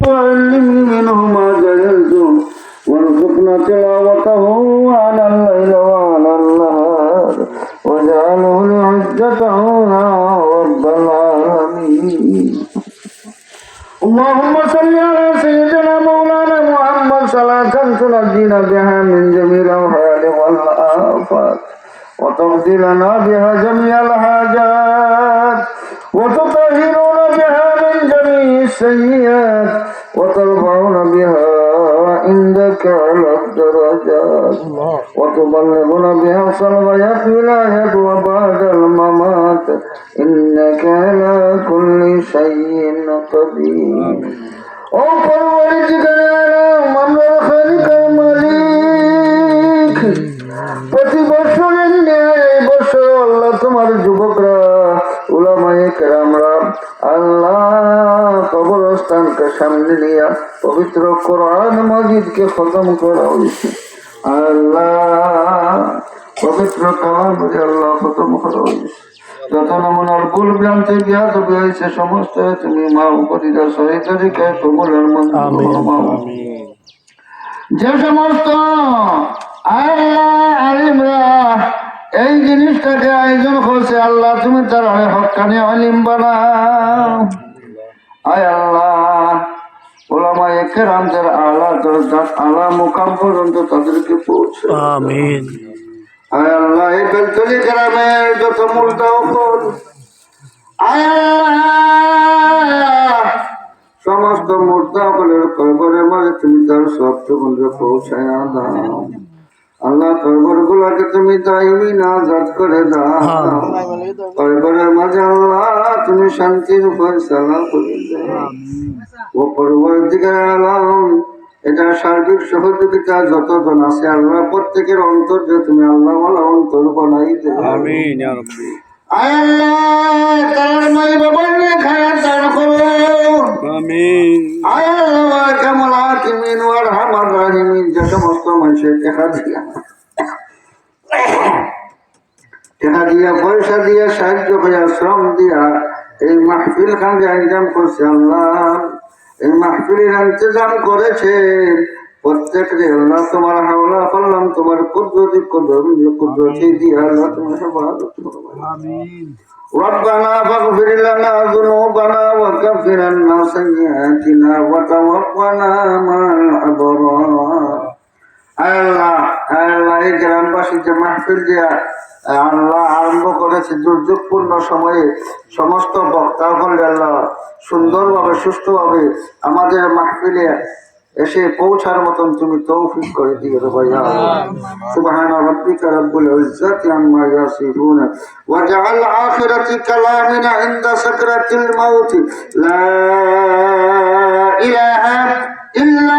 وعلمني منه ما جهلت وارزقنا تلاوته على الليل وعلى النهار واجعله لحجته يا رب العالمين. اللهم صل على سيدنا مولانا محمد صلاة تنجينا بها من جميع الأوهام والآفات وتغفر لنا بها جميع الحاجات وتطهرنا بها من جميع السيئات وترفعنا بها عندك على الدرجات وتبلغنا بها أقصى الغايات ولاية وبعد الممات إنك على كل شيء قدير. أوفر ولدك العالم أمر الخالق المليك প্রতি বছরের ন্যায় বছর আল্লাহ তোমার যুবকরা উলামায়ে কেরামরা আল্লাহ কবরস্থানকে সামনে নিয়ে পবিত্র কোরআন মাজিদকে খতম করা হয়েছে। আল্লাহ পবিত্র কালাম আল্লাহ খতম করা হয়েছে। যত নমুনার ভুল ভ্রান্তি জ্ঞাত হয়েছে সমস্ত তুমি মা উপরিদার সহিত কবুলের যে সমস্ত আল্লাহ আলিমরা এই জিনিসটাকে আয়োজন করছে আল্লাহ তুমি তার হক্কানি আলিম বানাও। আয় আল্লাহ ওলামায়ে কেরামদের আলা দরজা আলা মুকাম পর্যন্ত তাদেরকে পৌঁছে আমিন। আয় আল্লাহ এই বেলতলি গ্রামের যত মুর্দা উপর আয় আল্লাহ সমস্ত মুর্দা বলের কবরের মাঝে তুমি তার সব টুকুনকে পৌঁছায় দাও। আল্লাহ কবর গুলাকে তুমি দায়মি নাজাত করে দাও। কবরের মাঝে আল্লাহ তুমি শান্তির ফয়সালা করে দাও। ও পরবর্তীকার আলম এটা সার্বিক সহযোগিতা যতজন আছে আল্লাহ প্রত্যেকের অন্তর যে তুমি আল্লাহ ওয়ালা অন্তর বানাই দেও। আমিন ইয়া রাব্বি। আয় আল্লাহ তার মাই বাবার খায়াত দান করো। আমিন। আয় আল্লাহ কামাল হাকিমিন ওয়ার হামার রাহিমিন যে সমস্ত মানুষের টাকা দিয়া পয়সা দিয়া সাহায্য করিয়া শ্রম দিয়া এই মাহফিল খানকে আয়োজন করছে আল্লাহ এই মাহফিলের ইন্তজাম করেছে প্রত্যেককে আল্লাহ তোমার হাওলা করলাম তোমার কুদরতি দিয়ে আল্লাহ তোমার হেফাজত করো। আমিন। ربنا فاغفر لنا ذنوبنا وكفر عنا سيئاتنا وتوفنا مع الأبرار. আল্লাহ আল্লাহ এই গ্রামবাসী যে মাহফিল দিয়া আল্লাহ আরম্ভ করেছে দুর্যোগপূর্ণ সময়ে সমস্ত বক্তা বললে আল্লাহ সুন্দরভাবে সুস্থভাবে আমাদের মাহফিলে এসে পৌঁছার মতন তুমি তৌফিক করে দিও রে ভাইয়া। সুবহান রাব্বিকা রাব্বুল ইজ্জাতি আম্মা ইয়াসিফুন ওয়া জাআল আখিরাতি কালামিনা ইনদা সাকরাতিল মাউত লা ইলাহা ইল্লা